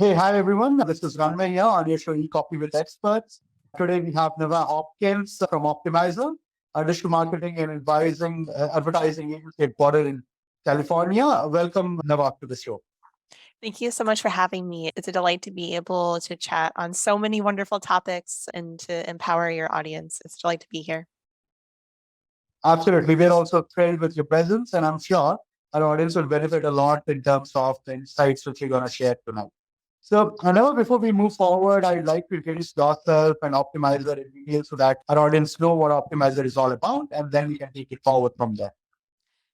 Hey, hi everyone. This is Ranmay here on your show E-Copy with Experts. Today we have Navah Hopkins from Optmyzr, a digital marketing and advertising agency headquartered in California. Welcome, Navah, to the show. Thank you so much for having me. It's a delight to be able to chat on so many wonderful topics and to empower your audience. It's a delight to be here. Absolutely. We're also thrilled with your presence, and I'm sure our audience will benefit a lot in terms of the insights which you're going to share tonight. So, Navah, before we move forward, I'd like to introduce yourself and Optmyzr in detail so that our audience know what Optmyzr is all about, and then we can take it forward from there.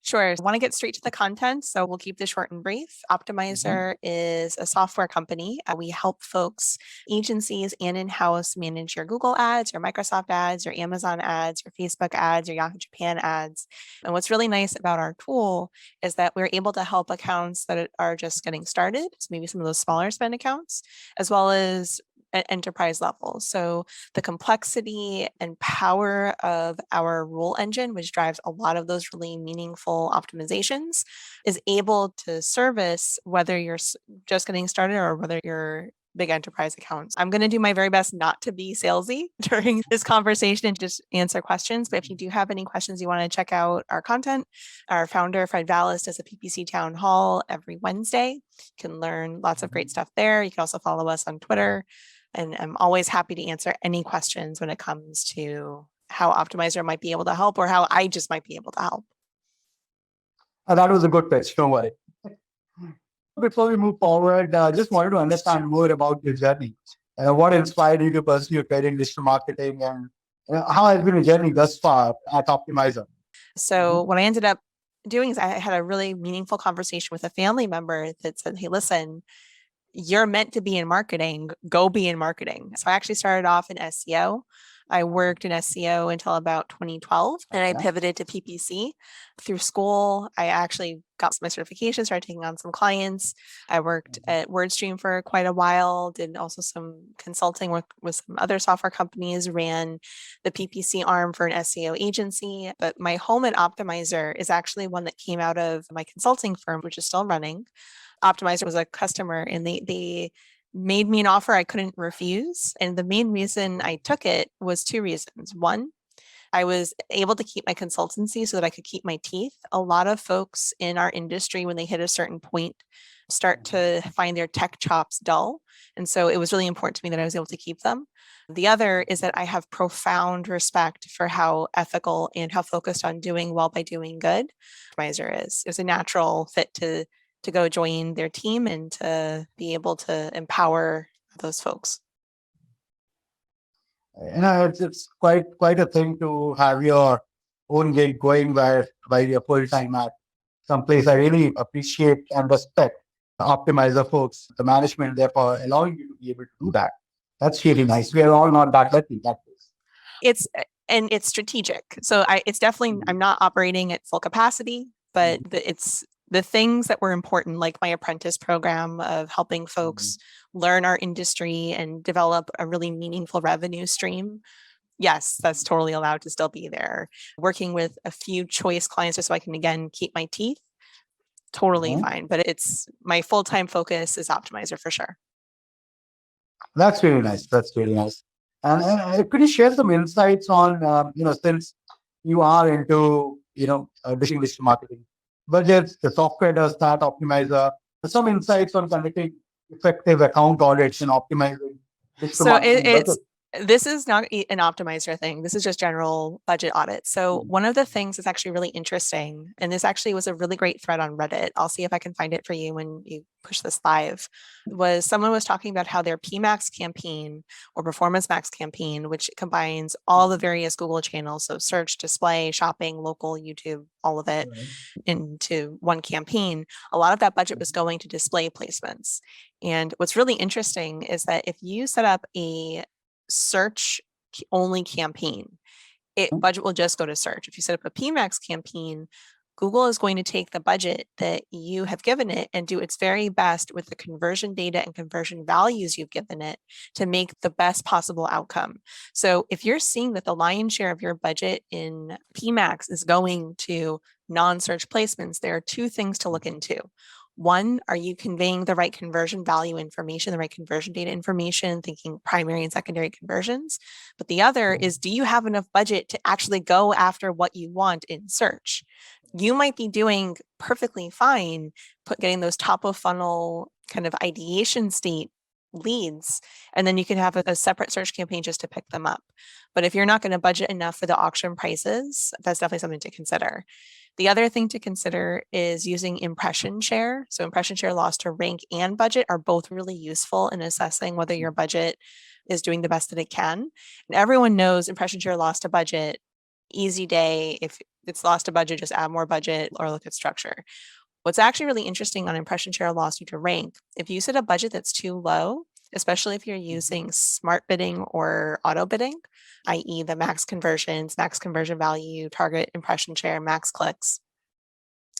Sure. I want to get straight to the content, so we'll keep this short and brief. Optmyzr is a software company. We help folks, agencies and in-house manage your Google ads, your Microsoft ads, your Amazon ads, your Facebook ads, your Yahoo Japan ads. And what's really nice about our tool is that we're able to help accounts that are just getting started, so maybe some of those smaller spend accounts, as well as at enterprise level. So the complexity and power of our rule engine, which drives a lot of those really meaningful optimizations, is able to service whether you're just getting started or whether you're big enterprise accounts. I'm going to do my very best not to be salesy during this conversation and just answer questions. But if you do have any questions, you want to check out our content. Our founder, Fred Vallis, does a PPC town hall every Wednesday. You can learn lots of great stuff there. You can also follow us on Twitter. And I'm always happy to answer any questions when it comes to how Optmyzr might be able to help or how I just might be able to help. That was a good pitch. Don't worry. Before we move forward, I just wanted to understand more about your journey. What inspired you to pursue your career in digital marketing, and how has been your journey thus far at Optmyzr? So what I ended up doing is I had a really meaningful conversation with a family member that said, hey, listen, you're meant to be in marketing, go be in marketing. So I actually started off in SEO. I worked in SEO until about 2012, and I pivoted to PPC through school. I actually got my certification, started taking on some clients. I worked at WordStream for quite a while, did also some consulting with some other software companies, ran the PPC arm for an SEO agency. But my home at Optmyzr is actually one that came out of my consulting firm, which is still running. Optmyzr was a customer, and they made me an offer I couldn't refuse. And the main reason I took it was two reasons. One, I was able to keep my consultancy so that I could keep my teeth. A lot of folks in our industry, when they hit a certain point, start to find their tech chops dull. And so it was really important to me that I was able to keep them. The other is that I have profound respect for how ethical and how focused on doing well by doing good Optmyzr is. It was a natural fit to go join their team and to be able to empower those folks. It's quite a thing to have your own gig going while you're full time at some place. I really appreciate and respect the Optmyzr folks, the management, therefore allowing you to be able to do that. That's really nice. We are all not that lucky. It's strategic. So it's definitely, I'm not operating at full capacity, but it's the things that were important, like my apprentice program of helping folks learn our industry and develop a really meaningful revenue stream. Yes, that's totally allowed to still be there. Working with a few choice clients just so I can, again, keep my teeth, totally fine. But it's my full-time focus is Optmyzr for sure. That's really nice. That's really nice. And could you share some insights on, since you are into, digital marketing, budgets, the software does that, Optmyzr, some insights on conducting effective account audits and optimizing digital marketing budget? This is not an Optmyzr thing. This is just general budget audit. So one of the things that's actually really interesting, and this actually was a really great thread on Reddit, I'll see if I can find it for you when you push this live, was someone was talking about how their PMax campaign or Performance Max campaign, which combines all the various Google channels, so search, display, shopping, local, YouTube, all of it into one campaign, a lot of that budget was going to display placements. And what's really interesting is that if you set up a search only campaign, budget will just go to search. If you set up a PMax campaign, Google is going to take the budget that you have given it and do its very best with the conversion data and conversion values you've given it to make the best possible outcome. So if you're seeing that the lion's share of your budget in PMax is going to non-search placements, there are two things to look into. One, are you conveying the right conversion value information, the right conversion data information, thinking primary and secondary conversions? But the other is, do you have enough budget to actually go after what you want in search? You might be doing perfectly fine, getting those top of funnel kind of ideation state leads, and then you can have a separate search campaign just to pick them up. But if you're not going to budget enough for the auction prices, that's definitely something to consider. The other thing to consider is using impression share. So impression share loss to rank and budget are both really useful in assessing whether your budget is doing the best that it can. And everyone knows impression share loss to budget, easy day. If it's lost to budget, just add more budget or look at structure. What's actually really interesting on impression share loss due to rank, if you set a budget that's too low, especially if you're using smart bidding or auto bidding, i.e. the max conversions, max conversion value, target impression share, max clicks,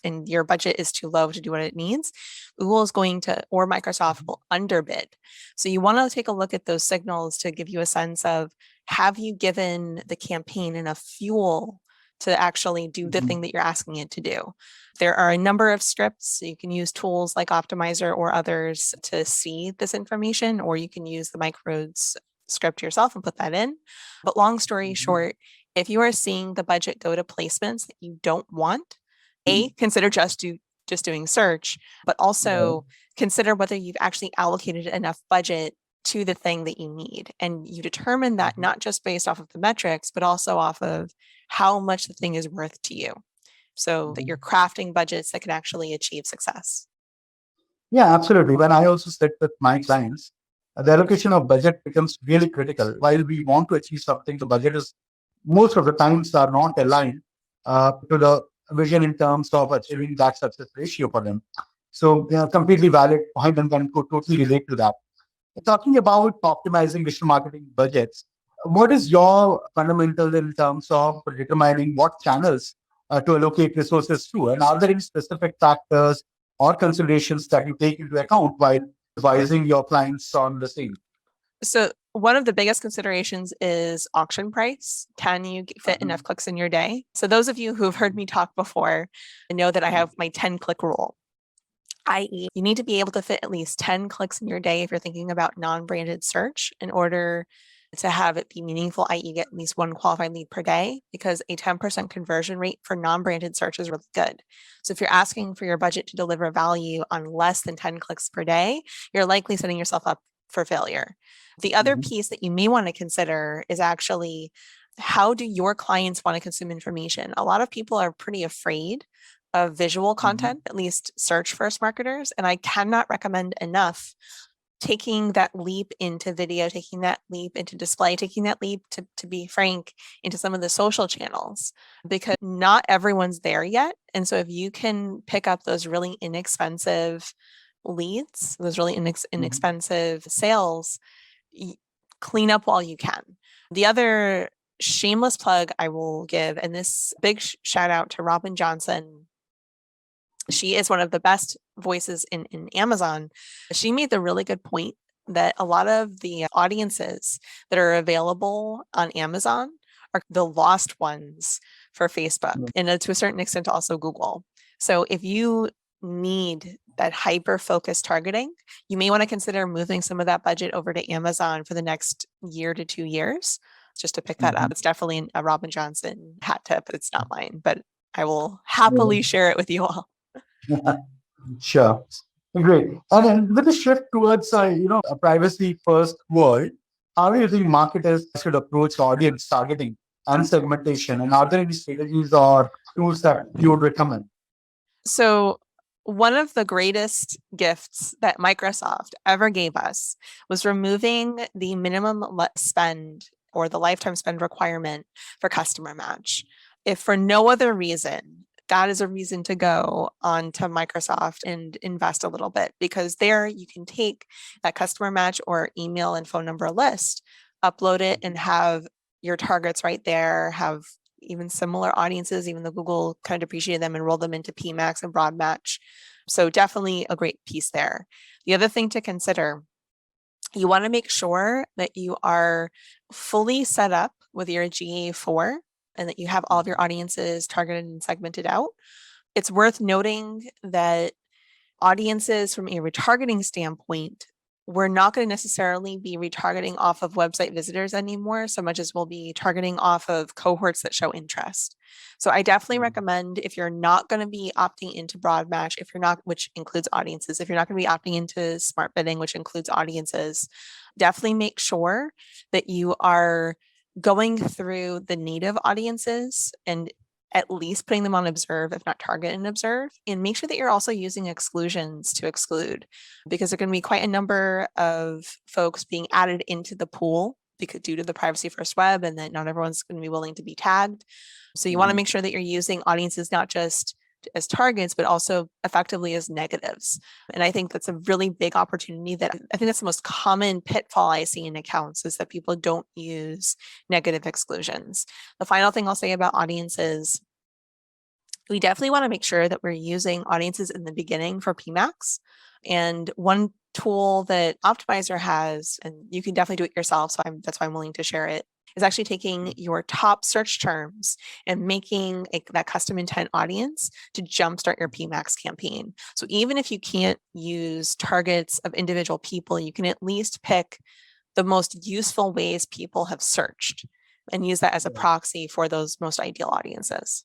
and your budget is too low to do what it needs, Google is going to, or Microsoft will underbid. So you want to take a look at those signals to give you a sense of, have you given the campaign enough fuel to actually do the thing that you're asking it to do? There are a number of scripts. So you can use tools like Optmyzr or others to see this information, or you can use the Microads script yourself and put that in. But long story short, if you are seeing the budget go to placements that you don't want, consider just doing search, but also consider whether you've actually allocated enough budget to the thing that you need. And you determine that not just based off of the metrics, but also off of how much the thing is worth to you. So that you're crafting budgets that can actually achieve success. Yeah, absolutely. When I also sit with my clients, the allocation of budget becomes really critical. While we want to achieve something, the budget is most of the times are not aligned to the vision in terms of achieving that success ratio for them. So, yeah, completely valid point and can totally relate to that. Talking about optimizing digital marketing budgets, what is your fundamental in terms of determining what channels to allocate resources to? And are there any specific factors or considerations that you take into account while advising your clients on the same? So one of the biggest considerations is auction price. Can you fit enough clicks in your day? So those of you who've heard me talk before know that I have my 10-click rule, i.e. you need to be able to fit at least 10 clicks in your day if you're thinking about non-branded search in order to have it be meaningful, i.e. get at least one qualified lead per day, because a 10% conversion rate for non-branded search is really good. So if you're asking for your budget to deliver value on less than 10 clicks per day, you're likely setting yourself up for failure. The other piece that you may want to consider is actually, how do your clients want to consume information? A lot of people are pretty afraid of visual content, at least search first marketers. And I cannot recommend enough taking that leap into video, taking that leap into display, taking that leap, to be frank, into some of the social channels, because not everyone's there yet. And so if you can pick up those really inexpensive leads, those really inexpensive sales, clean up while you can. The other shameless plug I will give, and this big shout out to Robin Johnson. She is one of the best voices in Amazon. She made the really good point that a lot of the audiences that are available on Amazon are the lost ones for Facebook, and to a certain extent also Google. So if you need that hyper-focused targeting, you may want to consider moving some of that budget over to Amazon for the next year to 2 years, just to pick that up. It's definitely a Robin Johnson hat tip. It's not mine, but I will happily share it with you all. Sure. Great. And then with the shift towards, a privacy-first world, how do you think marketers should approach audience targeting and segmentation? And are there any strategies or tools that you would recommend? So one of the greatest gifts that Microsoft ever gave us was removing the minimum spend or the lifetime spend requirement for customer match. If for no other reason, that is a reason to go on to Microsoft and invest a little bit, because there you can take that customer match or email and phone number list, upload it, and have your targets right there, have even similar audiences, even though Google kind of depreciated them, and roll them into PMax and broad match. So definitely a great piece there. The other thing to consider, you want to make sure that you are fully set up with your GA4 and that you have all of your audiences targeted and segmented out. It's worth noting that audiences from a retargeting standpoint, we're not going to necessarily be retargeting off of website visitors anymore, so much as we'll be targeting off of cohorts that show interest. So I definitely recommend, if you're not going to be opting into broad match, if you're not, which includes audiences, if you're not going to be opting into smart bidding, which includes audiences, definitely make sure that you are going through the native audiences and at least putting them on observe, if not target and observe, and make sure that you're also using exclusions to exclude, because there are going to be quite a number of folks being added into the pool because due to the privacy first web, and that not everyone's going to be willing to be tagged. So you want to make sure that you're using audiences not just as targets, but also effectively as negatives. And I think that's a really big opportunity. That I think that's the most common pitfall I see in accounts, is that people don't use negative exclusions. The final thing I'll say about audiences, we definitely want to make sure that we're using audiences in the beginning for PMAX. And one tool that Optmyzr has, and you can definitely do it yourself, so that's why I'm willing to share it, is actually taking your top search terms and making that custom intent audience to jumpstart your PMAX campaign. So even if you can't use targets of individual people, you can at least pick the most useful ways people have searched and use that as a proxy for those most ideal audiences.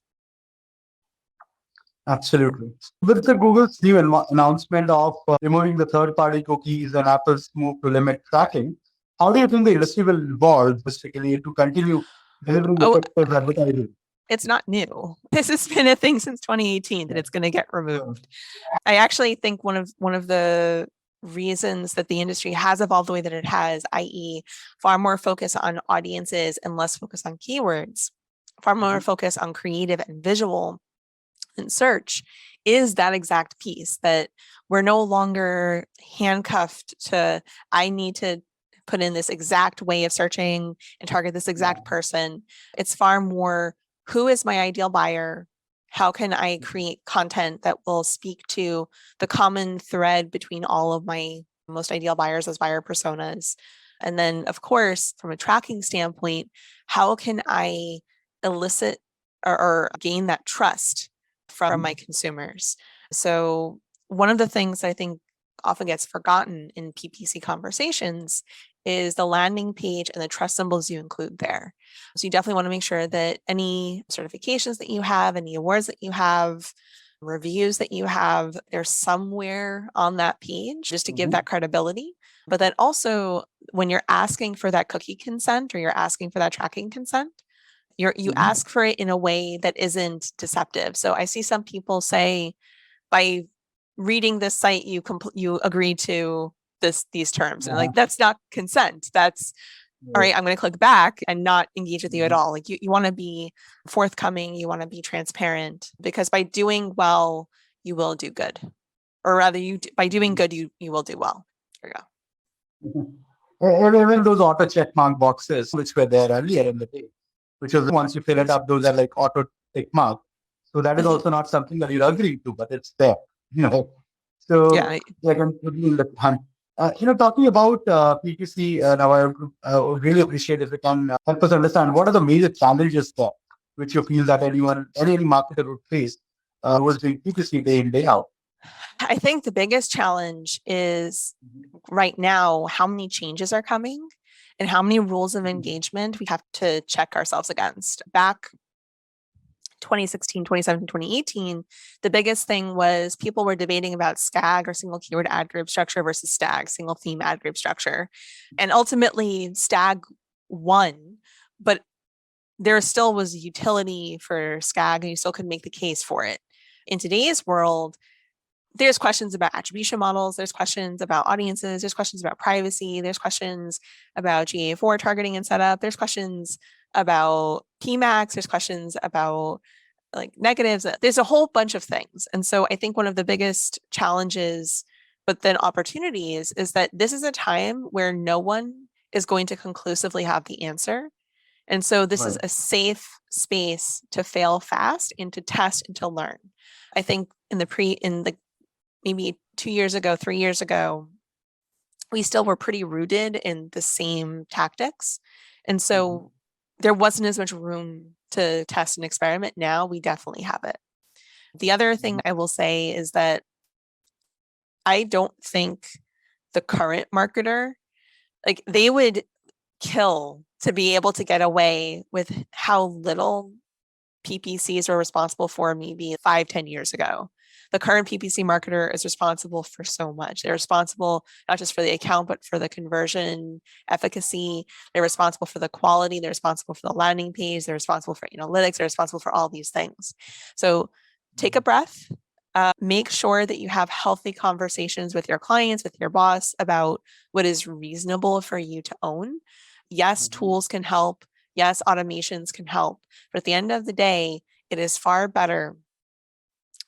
Absolutely. With the Google's new announcement of removing the third-party cookies and Apple's move to limit tracking, how do you think the industry will evolve basically to continue delivering effective advertising? It's not new. This has been a thing since 2018 that it's going to get removed. I actually think one of the reasons that the industry has evolved the way that it has, i.e., far more focus on audiences and less focus on keywords, far more focus on creative and visual and search, is that exact piece, that we're no longer handcuffed to, I need to put in this exact way of searching and target this exact person. It's far more, who is my ideal buyer? How can I create content that will speak to the common thread between all of my most ideal buyers as buyer personas? And then, of course, from a tracking standpoint, how can I elicit or gain that trust from my consumers? So one of the things I think often gets forgotten in PPC conversations is the landing page and the trust symbols you include there. So you definitely want to make sure that any certifications that you have, any awards that you have, reviews that you have, they're somewhere on that page just to give that credibility. But then also, when you're asking for that cookie consent or you're asking for that tracking consent, you ask for it in a way that isn't deceptive. So I see some people say, by reading this site, you agree to these terms, and like, that's not consent. That's all right, I'm going to click back and not engage with you at all. Like, you want to be forthcoming, you want to be transparent, because by doing well, you will do good, or rather, by doing good, you will do well. There you go. And even those auto check mark boxes, which were there earlier in the day, which was once you fill it up, those are like auto tick mark. So that is also not something that you agree to, but it's there. So yeah, I can put you in the hunt. Talking about PPC, now I really appreciate if you can help us understand what are the major challenges there, which you feel that any marketer would face was doing PPC day in, day out. I think the biggest challenge is right now how many changes are coming and how many rules of engagement we have to check ourselves against. Back 2016, 2017, 2018, the biggest thing was people were debating about SKAG, or single keyword ad group structure, versus STAG, single theme ad group structure. And ultimately STAG won, but there still was utility for SKAG, and you still could make the case for it. In today's world, there's questions about attribution models, there's questions about audiences, there's questions about privacy, there's questions about GA4 targeting and setup, there's questions about PMAX, there's questions about like negatives, there's a whole bunch of things. And so I think one of the biggest challenges, but then opportunities, is that this is a time where no one is going to conclusively have the answer. And so this is a safe space to fail fast and to test and to learn. I think maybe 2 years ago, 3 years ago, we still were pretty rooted in the same tactics. And so there wasn't as much room to test and experiment. Now we definitely have it. The other thing I will say is that I don't think the current marketer, like they would kill to be able to get away with how little PPCs were responsible for maybe 5-10 years ago. The current PPC marketer is responsible for so much. They're responsible not just for the account, but for the conversion efficacy. They're responsible for the quality. They're responsible for the landing page. They're responsible for analytics. They're responsible for all these things. So take a breath. Make sure that you have healthy conversations with your clients, with your boss about what is reasonable for you to own. Yes, tools can help. Yes, automations can help. But at the end of the day, it is far better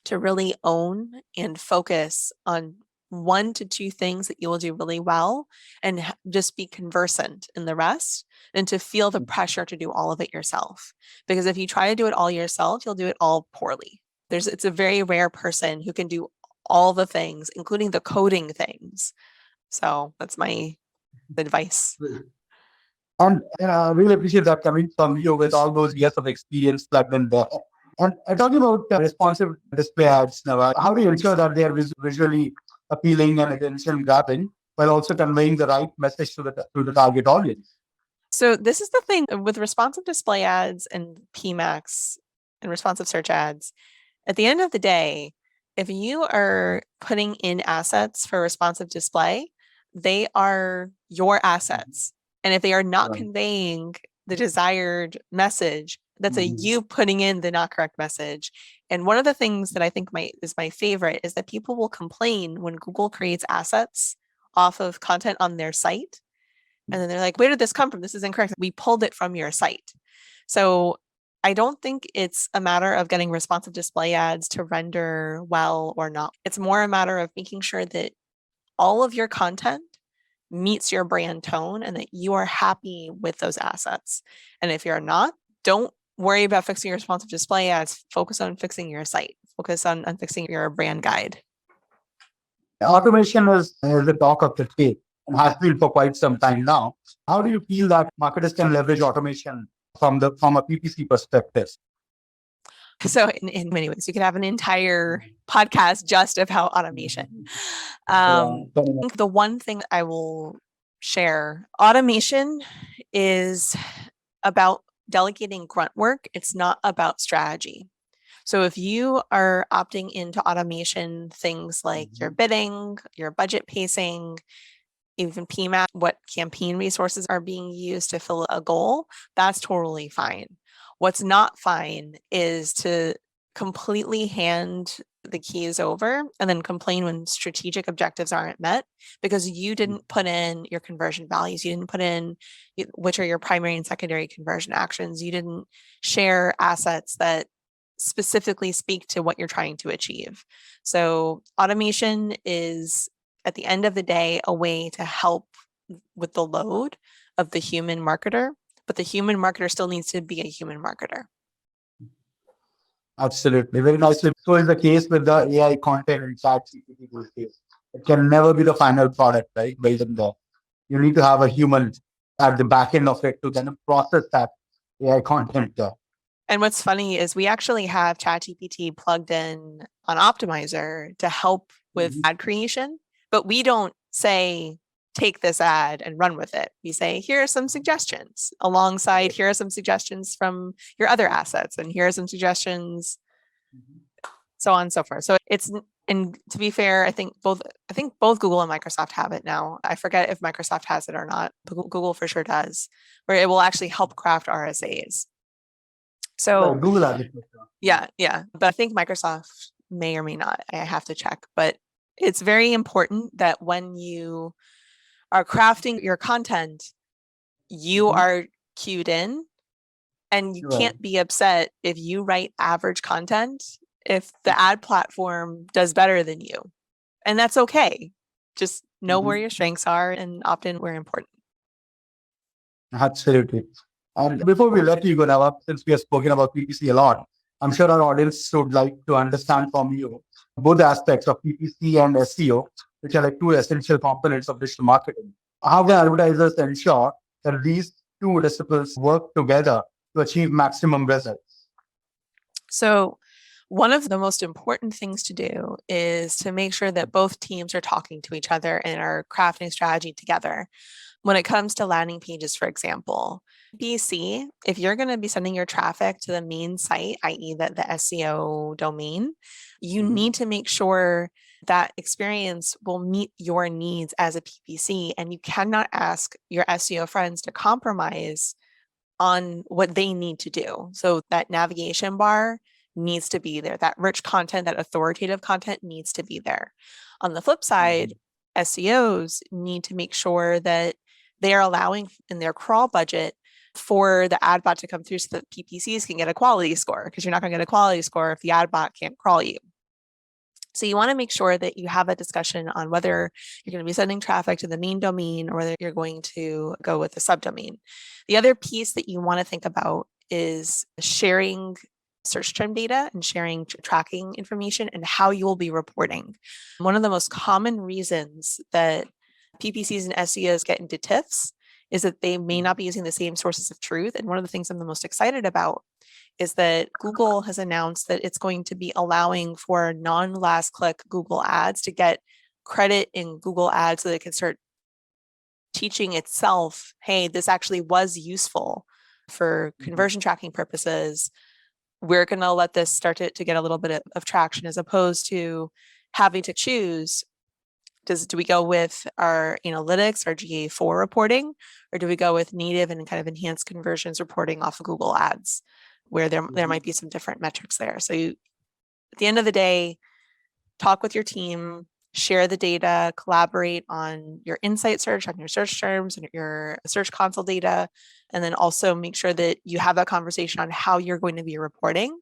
to really own and focus on 1 to 2 things that you will do really well and just be conversant in the rest and to feel the pressure to do all of it yourself. Because if you try to do it all yourself, you'll do it all poorly. It's a very rare person who can do all the things, including the coding things. So that's my advice. And I really appreciate that coming from you with all those years of experience plugged in there. And talking about responsive display ads, Navah, how do you ensure that they are visually appealing and attention grabbing while also conveying the right message to the target audience? So this is the thing with responsive display ads and PMAX and responsive search ads. At the end of the day, if you are putting in assets for responsive display, they are your assets. And if they are not conveying the desired message, that's a you putting in the not correct message. And one of the things that I think is my favorite is that people will complain when Google creates assets off of content on their site. And then they're like, where did this come from? This is incorrect. We pulled it from your site. So I don't think it's a matter of getting responsive display ads to render well or not. It's more a matter of making sure that all of your content meets your brand tone and that you are happy with those assets. And if you're not, don't worry about fixing your responsive display ads. Focus on fixing your site. Focus on fixing your brand guide. Automation is the talk of the day and has been for quite some time now. How do you feel that marketers can leverage automation from a PPC perspective? So in many ways, you could have an entire podcast just about automation. I think the one thing I will share, automation is about delegating grunt work. It's not about strategy. So if you are opting into automation, things like your bidding, your budget pacing, even PMAT, what campaign resources are being used to fill a goal, that's totally fine. What's not fine is to completely hand the keys over and then complain when strategic objectives aren't met because you didn't put in your conversion values. You didn't put in which are your primary and secondary conversion actions. You didn't share assets that specifically speak to what you're trying to achieve. So automation is, at the end of the day, a way to help with the load of the human marketer, but the human marketer still needs to be a human marketer. Absolutely. Very nicely. So is the case with the AI content and ChatGPT these days. It can never be the final product, right? Based on the, you need to have a human at the back end of it to then process that AI content. And what's funny is we actually have ChatGPT plugged in on Optmyzr to help with ad creation, but we don't say, take this ad and run with it. We say, here are some suggestions alongside, here are some suggestions from your other assets, and here are some suggestions, so on and so forth. So it's, and to be fair, I think both Google and Microsoft have it now. I forget if Microsoft has it or not, but Google for sure does, where it will actually help craft RSAs. So Google has it. Yeah. But I think Microsoft may or may not. I have to check. But it's very important that when you are crafting your content, you are cued in, and you can't be upset if you write average content if the ad platform does better than you. And that's okay. Just know where your strengths are and opt in where important. Absolutely. And before we let you go, Navah, since we have spoken about PPC a lot, I'm sure our audience would like to understand from you both aspects of PPC and SEO, which are like two essential components of digital marketing. How can advertisers ensure that these two disciplines work together to achieve maximum results? So One of the most important things to do is to make sure that both teams are talking to each other and are crafting strategy together. When it comes to landing pages, for example, PPC, if you're going to be sending your traffic to the main site, i.e. the SEO domain, you need to make sure that experience will meet your needs as a PPC. And you cannot ask your SEO friends to compromise on what they need to do. So that navigation bar needs to be there. That rich content, that authoritative content needs to be there. On the flip side, SEOs need to make sure that they are allowing in their crawl budget for the ad bot to come through so that PPCs can get a quality score, because you're not going to get a quality score if the ad bot can't crawl you. So you want to make sure that you have a discussion on whether you're going to be sending traffic to the main domain or whether you're going to go with the subdomain. The other piece that you want to think about is sharing search term data and sharing tracking information and how you will be reporting. One of the most common reasons that PPCs and SEOs get into tiffs is that they may not be using the same sources of truth. And one of the things I'm the most excited about is that Google has announced that it's going to be allowing for non-last click Google ads to get credit in Google ads so that it can start teaching itself, hey, this actually was useful for conversion tracking purposes. We're going to let this start to get a little bit of traction, as opposed to having to choose. Do we go with our analytics, our GA4 reporting, or do we go with native and kind of enhanced conversions reporting off of Google ads, where there might be some different metrics there. So at the end of the day, talk with your team, share the data, collaborate on your insight search, on your search terms and your search console data, and then also make sure that you have that conversation on how you're going to be reporting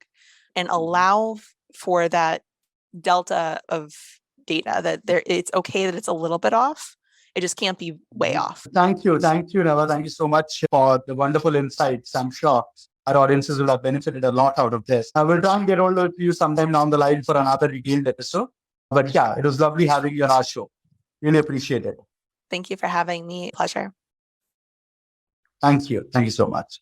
and allow for that delta of data, that it's okay that it's a little bit off. It just can't be way off. Thank you, Navah. Thank you so much for the wonderful insights. I'm sure our audiences will have benefited a lot out of this. I will try and get hold of you sometime down the line for another detailed episode. But yeah, it was lovely having you on our show. Really appreciate it. Thank you for having me. Pleasure. Thank you. Thank you so much.